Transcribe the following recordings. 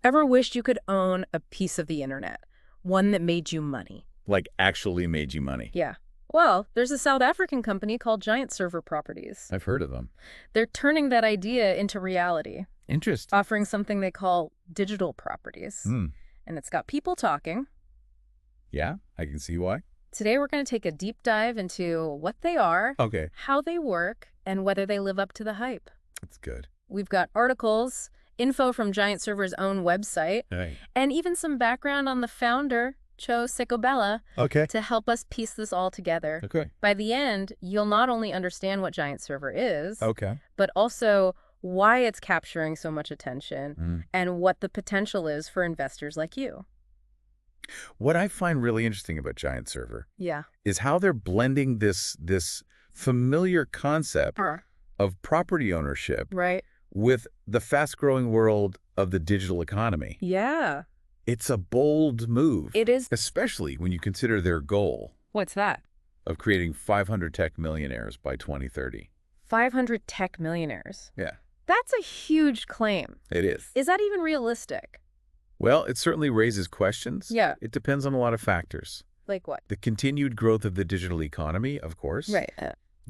Ever wished you could own a piece of the internet? One that made you money? Like actually made you money. Yeah. Well, there's a South African company called Giantserver Properties. I've heard of them. They're turning that idea into reality, Interesting. offering something they call digital properties. And it's got people talking. Yeah, I can see why. Today we're going to take a deep dive into what they are, Okay. how they work, and whether they live up to the hype. That's good. We've got articles, info from Giantserver's own website, Right. and even some background on the founder, Cho Sekobela, Okay. to help us piece this all together. Okay. By the end, you'll not only understand what Giantserver is, Okay. but also why it's capturing so much attention and what the potential is for investors like you. What I find really interesting about Giantserver Yeah. is how they're blending this familiar concept of property ownership Right. with the fast-growing world of the digital economy. Yeah. It's a bold move. It is. Especially when you consider their goal What's that? of creating 500 tech millionaires by 2030. 500 tech millionaires. Yeah, That's a huge claim. it is. Is that even realistic? Well, it certainly raises questions. Yeah. It depends on a lot of factors. Like what? The continued growth of the digital economy, of course. Right.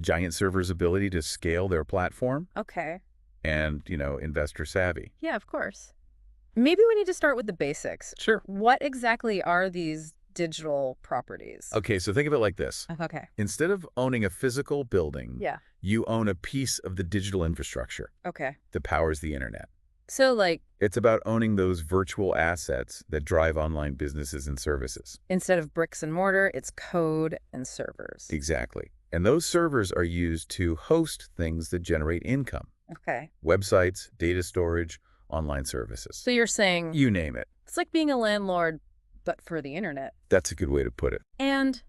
Giantserver's ability to scale their platform Okay. and, investor savvy. Yeah, of course. Maybe we need to start with the basics. Sure. What exactly are these digital properties? Okay, so think of it like this. Okay. Instead of owning a physical building, Yeah. you own a piece of the digital infrastructure Okay. that powers the internet. So, like, It's about owning those virtual assets that drive online businesses and services. instead of bricks and mortar, it's code and servers. Exactly. And those servers are used to host things that generate income. Okay. Websites, data storage, online services. So you're saying You name it. it's like being a landlord, but for the internet. That's a good way to put it. And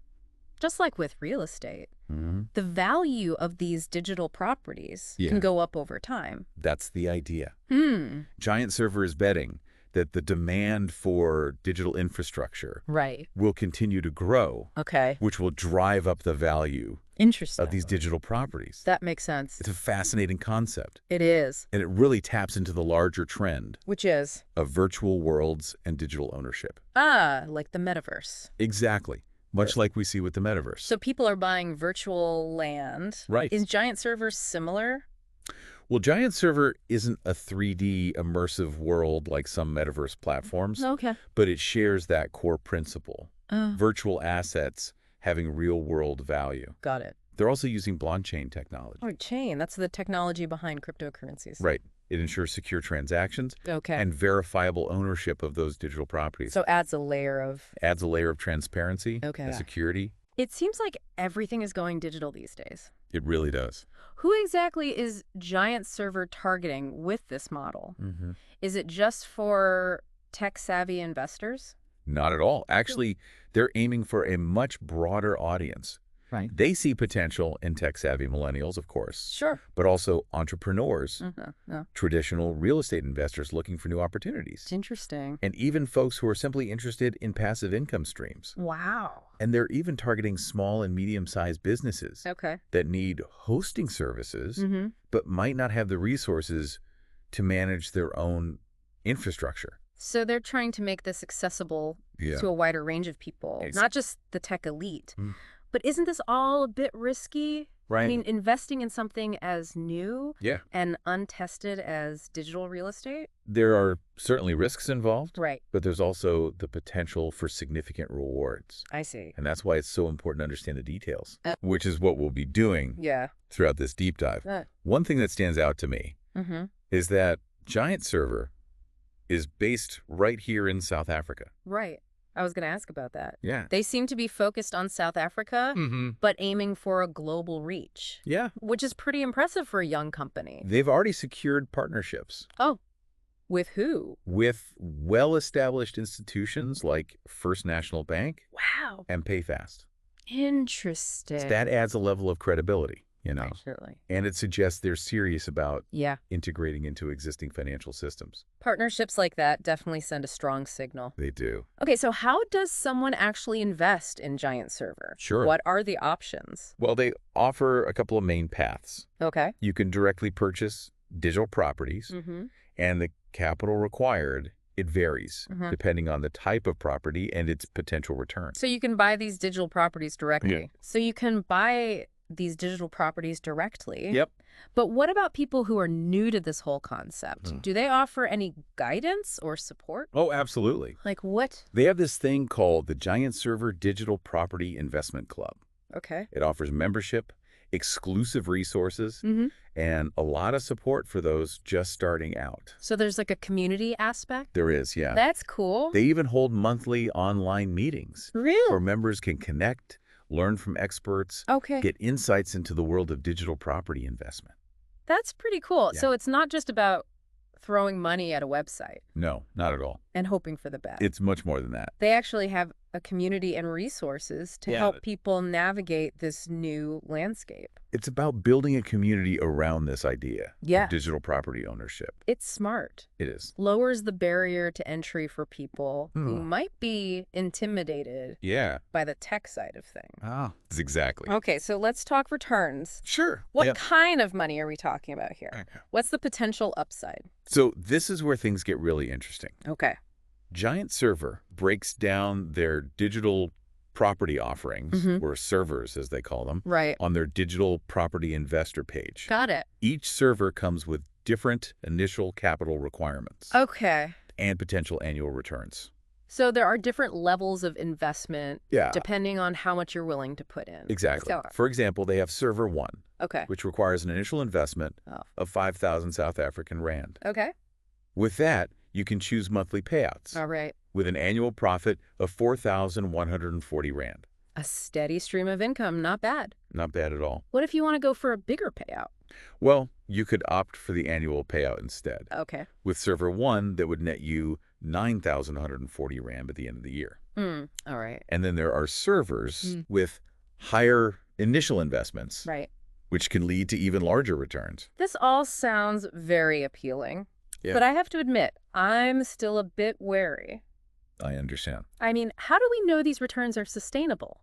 just like with real estate, Mm-hmm. the value of these digital properties Yeah. can go up over time. That's the idea. Hmm. Giantserver is betting that the demand for digital infrastructure Right. will continue to grow, Okay. which will drive up the value Interesting. of these digital properties. That makes sense. It's a fascinating concept, It is. and it really taps into the larger trend Which is? of virtual worlds and digital ownership. Like the metaverse. Exactly. Much like we see with the metaverse. So people are buying virtual land. Right. Is Giantserver similar? Well, Giantserver isn't a 3D immersive world like some metaverse platforms, Okay. but it shares that core principle. Oh, Virtual assets having real-world value. got it. They're also using blockchain technology. Oh, chain. That's the technology behind cryptocurrencies. Right. It ensures secure transactions Okay. and verifiable ownership of those digital properties. So adds a layer of... Adds a layer of transparency Okay. and security. It seems like everything is going digital these days. It really does. Who exactly is Giantserver targeting with this model? Mm-hmm. Is it just for tech-savvy investors? Not at all. Actually, they're aiming for a much broader audience. Right. They see potential in tech-savvy millennials, of course, Sure. but also entrepreneurs, Yeah. traditional real estate investors looking for new opportunities, It's interesting. and even folks who are simply interested in passive income streams. Wow. And they're even targeting small and medium-sized businesses Okay. that need hosting services, Mm-hmm. but might not have the resources to manage their own infrastructure. So they're trying to make this accessible Yeah. to a wider range of people, It's- not just the tech elite. Mm. But isn't this all a bit risky? Right. I mean, investing in something as new Yeah. and untested as digital real estate? There are certainly risks involved, Right. but there's also the potential for significant rewards. I see. And that's why it's so important to understand the details, Uh, which is what we'll be doing Yeah. throughout this deep dive. One thing that stands out to me Mm-hmm. is that Giantserver is based right here in South Africa. Right. I was going to ask about that. Yeah. They seem to be focused on South Africa, Mm-hmm. but aiming for a global reach, Yeah. which is pretty impressive for a young company. They've already secured partnerships Oh, with who? with well-established institutions like First National Bank Wow. and PayFast. Interesting. That adds a level of credibility, Actually. and it suggests they're serious about Yeah. integrating into existing financial systems. Partnerships like that definitely send a strong signal. They do. Okay, so how does someone actually invest in Giantserver? Sure. What are the options? Well, they offer a couple of main paths. Okay. You can directly purchase digital properties, Mm-hmm. and the capital required It varies depending on the type of property and its potential return. So you can buy these digital properties directly. Yeah. So you can buy these digital properties directly. Yep. But what about people who are new to this whole concept? Do they offer any guidance or support? Oh, absolutely. Like what? They have this thing called the Giantserver Digital Property Investment Club. Okay. It offers membership, exclusive resources, and a lot of support for those just starting out. So there's like a community aspect? There is, yeah. That's cool. They even hold monthly online meetings where Really? members can connect, learn from experts, Okay. get insights into the world of digital property investment. That's pretty cool. Yeah. So it's not just about throwing money at a website No, not at all. and hoping for the best. It's much more than that. They actually have a community and resources to Yeah. help people navigate this new landscape. It's about building a community around this idea Yeah. of digital property ownership. It's smart. It is. Lowers the barrier to entry for people who Hmm. might be intimidated Yeah. by the tech side of things. That's exactly. Okay, so let's talk returns. Sure. What Yep. kind of money are we talking about here? Okay. What's the potential upside? So this is where things get really interesting. Okay. Giantserver breaks down their digital property offerings, or servers as they call them, Right. on their digital property investor page. Got it. Each server comes with different initial capital requirements Okay. and potential annual returns. So there are different levels of investment Yeah, depending on how much you're willing to put in. exactly. So, For example, they have server 1, okay. which requires an initial investment Oh. of 5,000 South African Rand. Okay. With that, you can choose monthly payouts All right. with an annual profit of 4,140 Rand. A steady stream of income. Not bad. Not bad at all. What if you want to go for a bigger payout? Well, you could opt for the annual payout instead. Okay. With server 1, that would net you 9,140 Rand at the end of the year. All right. And then there are servers with higher initial investments, Right. which can lead to even larger returns. This all sounds very appealing. Yeah. But I have to admit, I'm still a bit wary. I understand. I mean, how do we know these returns are sustainable?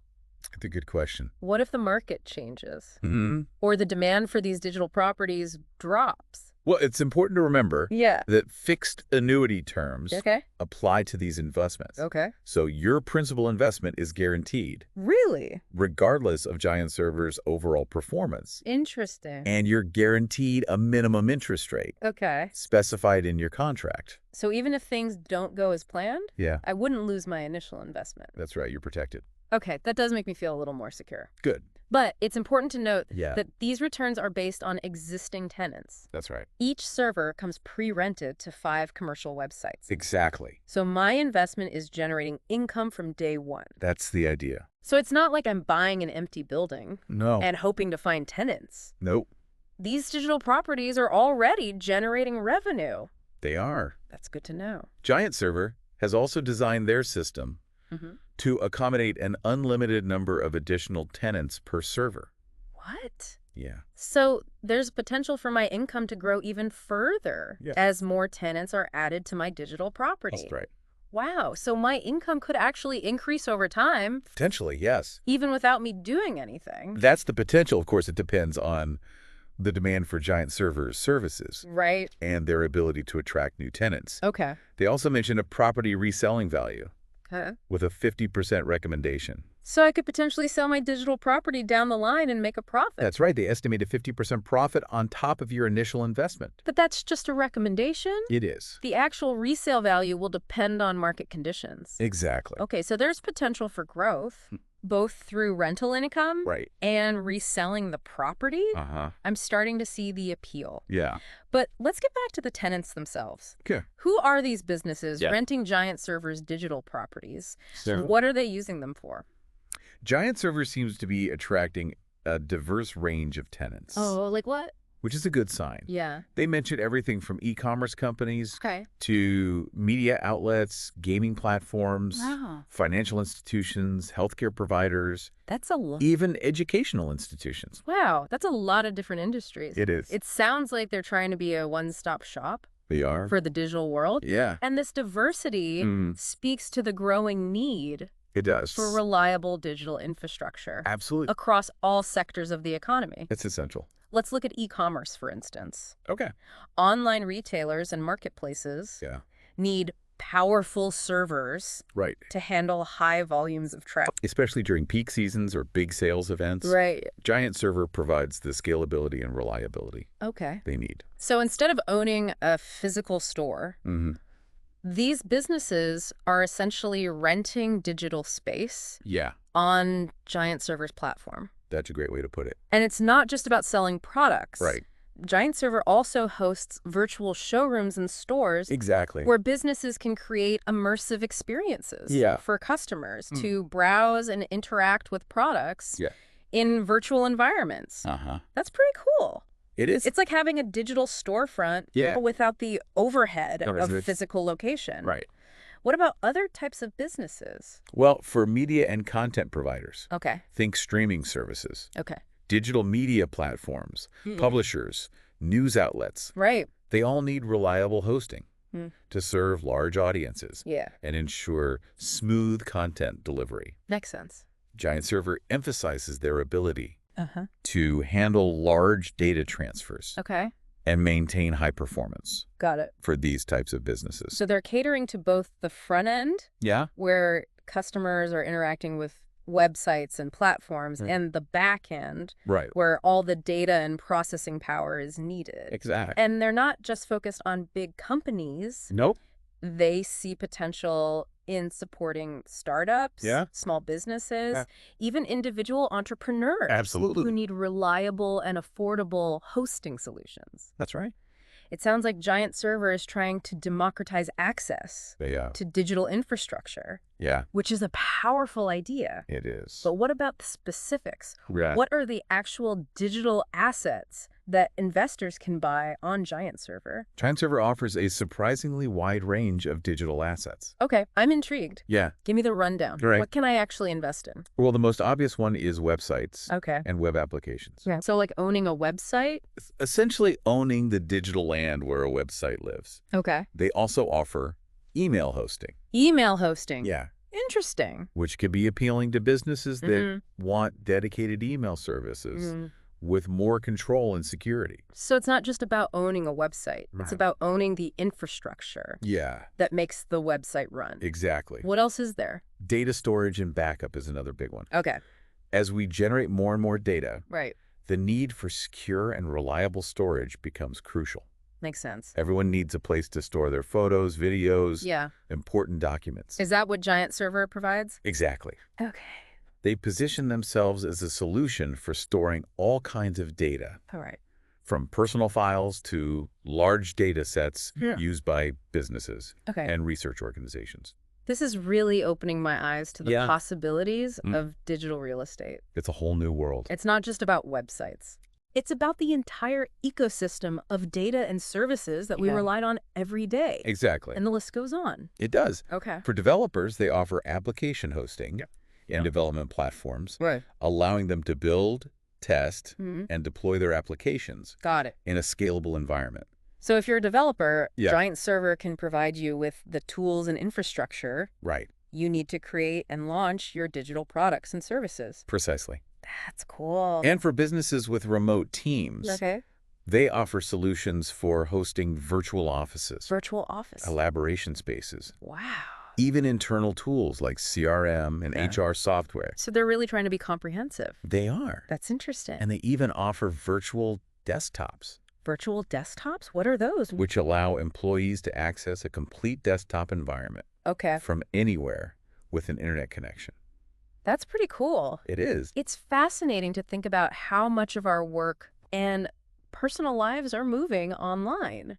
That's a good question. What if the market changes? Mm-hmm. Or the demand for these digital properties drops? Well, it's important to remember Yeah. that fixed annuity terms Okay. apply to these investments. Okay. So your principal investment is guaranteed, Really? regardless of Giantserver's overall performance. Interesting. And you're guaranteed a minimum interest rate Okay. specified in your contract. So even if things don't go as planned, Yeah, I wouldn't lose my initial investment. that's right. You're protected. Okay, that does make me feel a little more secure. Good. But it's important to note Yeah. that these returns are based on existing tenants. That's right. Each server comes pre-rented to 5 commercial websites. Exactly. So my investment is generating income from day one. That's the idea. So it's not like I'm buying an empty building No. and hoping to find tenants. Nope. These digital properties are already generating revenue. They are. That's good to know. Giantserver has also designed their system to accommodate an unlimited number of additional tenants per server. What? Yeah. So there's potential for my income to grow even further Yeah. as more tenants are added to my digital property. That's right. Wow. So my income could actually increase over time, Potentially, yes. even without me doing anything. That's the potential. Of course, it depends on the demand for Giantserver's services Right. and their ability to attract new tenants. Okay. They also mentioned a property reselling value Okay. with a 50% recommendation. So I could potentially sell my digital property down the line and make a profit. That's right. They estimate a 50% profit on top of your initial investment. But that's just a recommendation? It is. The actual resale value will depend on market conditions. Exactly. Okay, so there's potential for growth, both through rental income Right. and reselling the property. Uh-huh. I'm starting to see the appeal. Yeah. But let's get back to the tenants themselves. Okay. Who are these businesses Yeah. renting Giantserver's digital properties? So What are they using them for? Giantserver seems to be attracting a diverse range of tenants, Oh, like what? which is a good sign. Yeah. They mentioned everything from e-commerce companies Okay. to media outlets, gaming platforms, Wow. financial institutions, healthcare providers, That's a lot. even educational institutions. Wow, that's a lot of different industries. It is. It sounds like they're trying to be a one-stop shop They are. for the digital world. Yeah, And this diversity speaks to the growing need it does. for reliable digital infrastructure Absolutely. across all sectors of the economy. It's essential. Let's look at e-commerce, for instance. Okay. Online retailers and marketplaces Yeah. need powerful servers Right. to handle high volumes of traffic. Especially during peak seasons or big sales events. Right. Giantserver provides the scalability and reliability Okay. they need. So instead of owning a physical store, these businesses are essentially renting digital space Yeah, on Giantserver's platform. that's a great way to put it. And it's not just about selling products. Right. Giantserver also hosts virtual showrooms and stores Exactly. where businesses can create immersive experiences for customers to browse and interact with products in virtual environments. That's pretty cool. It is. It's like having a digital storefront but without the overhead of physical location. Right. What about other types of businesses? Well, for media and content providers, Okay. think streaming services, Okay. digital media platforms, publishers, news outlets. Right. They all need reliable hosting to serve large audiences Yeah. and ensure smooth content delivery. Makes sense. Giantserver emphasizes their ability to handle large data transfers Okay. and maintain high performance Got it. for these types of businesses. So they're catering to both the front end, Yeah, where customers are interacting with websites and platforms, and the back end, right. where all the data and processing power is needed. Exactly. And they're not just focused on big companies. Nope. They see potential in supporting startups, small businesses, even individual entrepreneurs Absolutely. who need reliable and affordable hosting solutions. That's right. It sounds like Giantserver is trying to democratize access to digital infrastructure, which is a powerful idea. It is. But what about the specifics? Right. What are the actual digital assets that investors can buy on Giantserver? Giantserver offers a surprisingly wide range of digital assets. Okay, I'm intrigued. Yeah. Give me the rundown. Right. What can I actually invest in? Well, the most obvious one is websites Okay. and web applications. Yeah. So like owning a website? Essentially owning the digital land where a website lives. Okay. They also offer email hosting. Email hosting. Yeah. Interesting. Which could be appealing to businesses that want dedicated email services with more control and security. So it's not just about owning a website. It's about owning the infrastructure that makes the website run. Exactly. What else is there? Data storage and backup is another big one. Okay. As we generate more and more data, Right. the need for secure and reliable storage becomes crucial. Makes sense. Everyone needs a place to store their photos, videos, Yeah. important documents. Is that what Giantserver provides? Exactly. Okay. They position themselves as a solution for storing all kinds of data, All right. from personal files to large data sets used by businesses Okay. and research organizations. This is really opening my eyes to the possibilities of digital real estate. It's a whole new world. It's not just about websites. It's about the entire ecosystem of data and services that we rely on every day. Exactly. And the list goes on. It does. Okay. For developers, they offer application hosting and development platforms, allowing them to build, test, and deploy their applications Got it. in a scalable environment. So if you're a developer, Giantserver can provide you with the tools and infrastructure Right. you need to create and launch your digital products and services. Precisely. That's cool. And for businesses with remote teams, they offer solutions for hosting virtual offices, Virtual office. collaboration spaces, Wow. even internal tools like CRM and HR software. So they're really trying to be comprehensive. They are. That's interesting. And they even offer virtual desktops, Virtual desktops? What are those? which allow employees to access a complete desktop environment Okay. from anywhere with an internet connection. That's pretty cool. It is. It's fascinating to think about how much of our work and personal lives are moving online.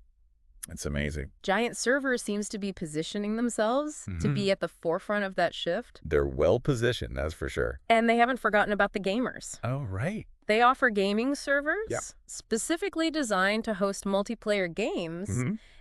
It's amazing. Giantserver seems to be positioning themselves to be at the forefront of that shift. They're well positioned, that's for sure. And they haven't forgotten about the gamers. Oh, right. They offer gaming servers specifically designed to host multiplayer games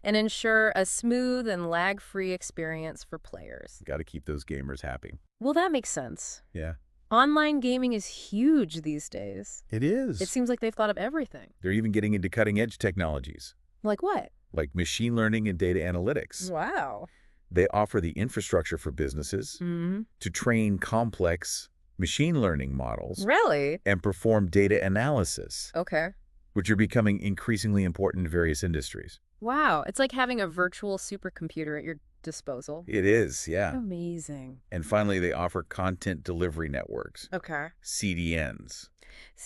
and ensure a smooth and lag-free experience for players. Got to keep those gamers happy. Well, that makes sense. Yeah. Online gaming is huge these days. It is. It seems like they've thought of everything. They're even getting into cutting-edge technologies, Like what? like machine learning and data analytics. Wow. They offer the infrastructure for businesses to train complex machine learning models Really? and perform data analysis, Okay. which are becoming increasingly important in various industries. Wow. It's like having a virtual supercomputer at your disposal. It is, yeah. Amazing. And finally, they offer content delivery networks. Okay. CDNs,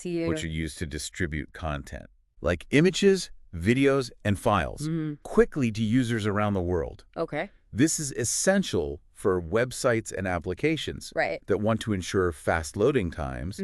which are used to distribute content, like images, videos, and files, quickly to users around the world. Okay. This is essential for websites and applications that want to ensure fast loading times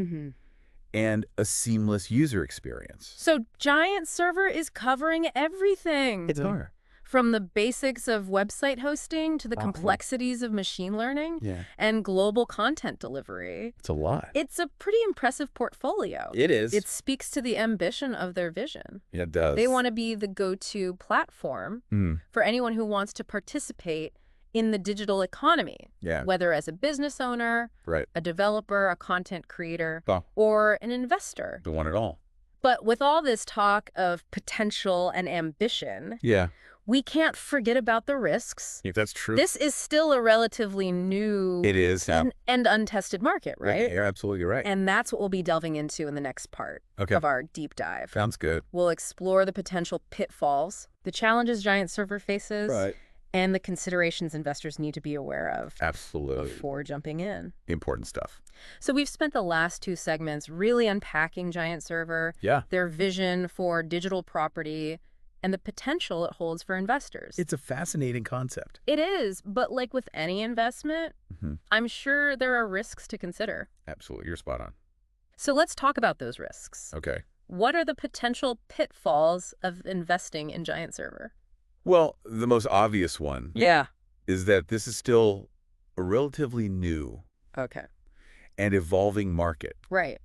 and a seamless user experience. So Giantserver is covering everything. It's hard. From the basics of website hosting to the complexities of machine learning and global content delivery. It's a lot. It's a pretty impressive portfolio. It is. It speaks to the ambition of their vision. Yeah, it does. They want to be the go-to platform for anyone who wants to participate in the digital economy, whether as a business owner, a developer, a content creator, or an investor. They want it all. But with all this talk of potential and ambition, we can't forget about the risks. If that's true. This is still a relatively new and untested market, right? Yeah, you're absolutely right. And that's what we'll be delving into in the next part of our deep dive. Sounds good. We'll explore the potential pitfalls, the challenges Giantserver faces, and the considerations investors need to be aware of. Absolutely. Before jumping in. Important stuff. So we've spent the last 2 segments really unpacking Giantserver, their vision for digital property, and the potential it holds for investors. It's a fascinating concept. It is, but like with any investment, I'm sure there are risks to consider. Absolutely. You're spot on. So let's talk about those risks. Okay. What are the potential pitfalls of investing in Giantserver? Well, the most obvious one is that this is still a relatively new and evolving market. Right.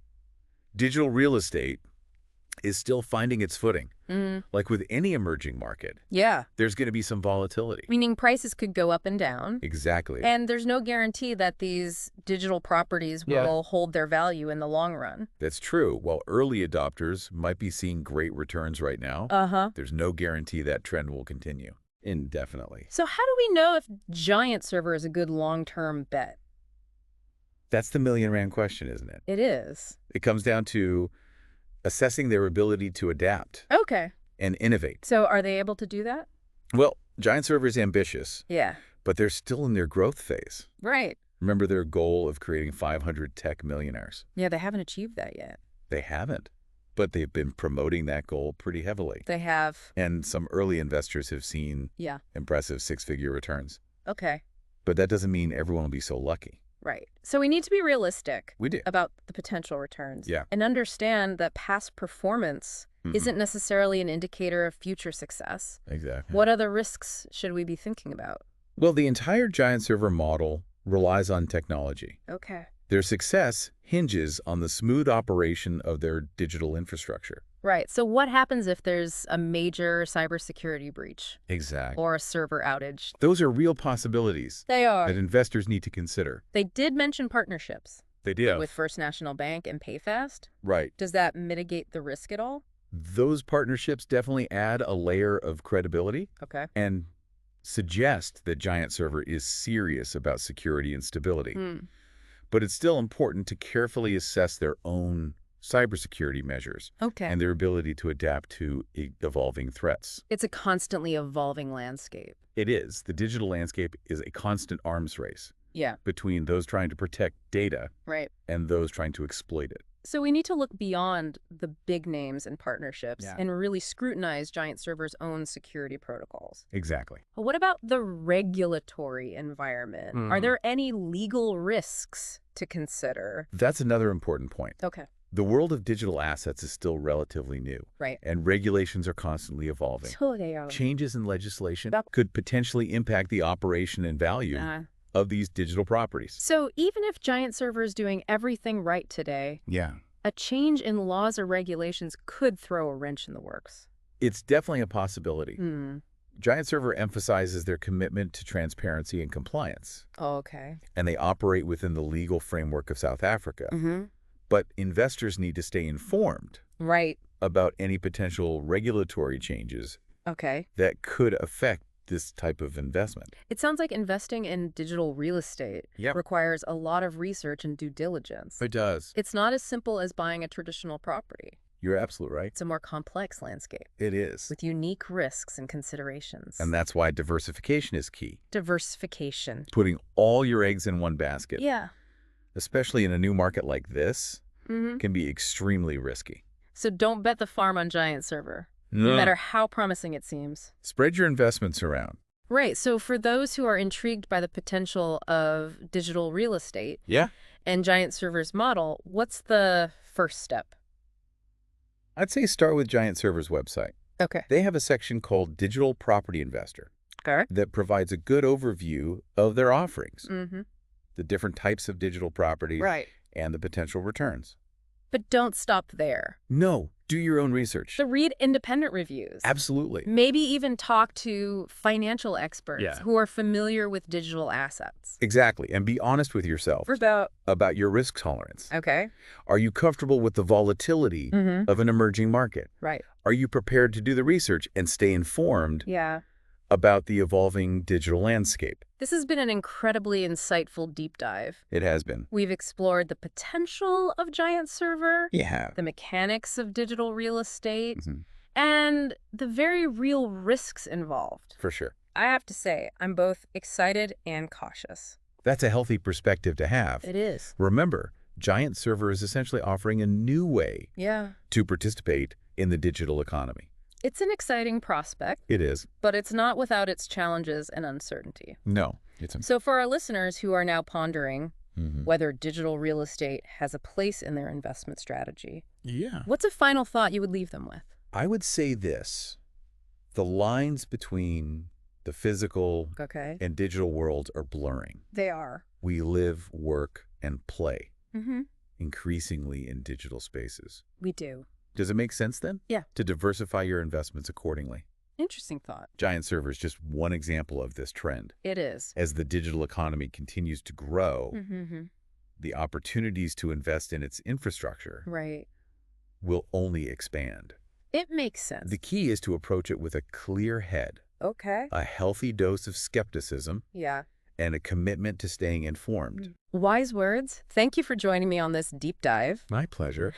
Digital real estate is still finding its footing. Like with any emerging market, there's going to be some volatility. Meaning prices could go up and down. Exactly. And there's no guarantee that these digital properties will hold their value in the long run. That's true. While early adopters might be seeing great returns right now, there's no guarantee that trend will continue indefinitely. So how do we know if Giantserver is a good long-term bet? That's the million-rand question, isn't it? It is. It comes down to assessing their ability to adapt and innovate. So are they able to do that? Well, Giantserver is ambitious, but they're still in their growth phase. Right. Remember their goal of creating 500 tech millionaires? Yeah, they haven't achieved that yet. They haven't, but they've been promoting that goal pretty heavily. They have. And some early investors have seen impressive 6-figure returns. Okay. But that doesn't mean everyone will be so lucky. Right. So we need to be realistic about the potential returns Yeah. and understand that past performance isn't necessarily an indicator of future success. Exactly. What other risks should we be thinking about? Well, the entire Giantserver model relies on technology. Okay. Their success hinges on the smooth operation of their digital infrastructure. Right. So what happens if there's a major cybersecurity breach? Exactly. Or a server outage? Those are real possibilities. They are. That investors need to consider. They did mention partnerships. They did. With First National Bank and PayFast? Right. Does that mitigate the risk at all? Those partnerships definitely add a layer of credibility. Okay. And suggest that Giantserver is serious about security and stability. But it's still important to carefully assess their own cybersecurity measures and their ability to adapt to evolving threats. It's a constantly evolving landscape. It is. The digital landscape is a constant arms race between those trying to protect data and those trying to exploit it. So we need to look beyond the big names and partnerships and really scrutinize Giantserver's own security protocols. Exactly. But what about the regulatory environment? Are there any legal risks to consider? That's another important point. Okay. The world of digital assets is still relatively new. Right. And regulations are constantly evolving. So they are. Changes in legislation could potentially impact the operation and value of these digital properties. So even if Giantserver is doing everything right today, a change in laws or regulations could throw a wrench in the works. It's definitely a possibility. Giantserver emphasizes their commitment to transparency and compliance. Okay. And they operate within the legal framework of South Africa. But investors need to stay informed about any potential regulatory changes that could affect this type of investment. It sounds like investing in digital real estate requires a lot of research and due diligence. It does. It's not as simple as buying a traditional property. You're absolutely right. It's a more complex landscape. It is. With unique risks and considerations. And that's why diversification is key. Diversification. Putting all your eggs in one basket. Yeah. Especially in a new market like this, can be extremely risky. So don't bet the farm on Giantserver, no matter how promising it seems. Spread your investments around. Right. So for those who are intrigued by the potential of digital real estate and Giantserver's model, what's the first step? I'd say start with Giantserver's website. Okay. They have a section called Digital Property Investor that provides a good overview of their offerings, the different types of digital properties, and the potential returns. But don't stop there. No, do your own research. So read independent reviews. Absolutely. Maybe even talk to financial experts who are familiar with digital assets. Exactly. And be honest with yourself about your risk tolerance. Okay. Are you comfortable with the volatility of an emerging market? Right. Are you prepared to do the research and stay informed about the evolving digital landscape? This has been an incredibly insightful deep dive. It has been. We've explored the potential of Giantserver, the mechanics of digital real estate, and the very real risks involved. For sure. I have to say, I'm both excited and cautious. That's a healthy perspective to have. It is. Remember, Giantserver is essentially offering a new way to participate in the digital economy. It's an exciting prospect. It is. But it's not without its challenges and uncertainty. No. So for our listeners who are now pondering whether digital real estate has a place in their investment strategy, what's a final thought you would leave them with? I would say this. The lines between the physical and digital worlds are blurring. They are. We live, work, and play increasingly in digital spaces. We do. Does it make sense then? Yeah. To diversify your investments accordingly. Interesting thought. Giantserver is just one example of this trend. It is. As the digital economy continues to grow, the opportunities to invest in its infrastructure will only expand. It makes sense. The key is to approach it with a clear head. Okay. A healthy dose of skepticism. And a commitment to staying informed. Wise words. Thank you for joining me on this deep dive. My pleasure.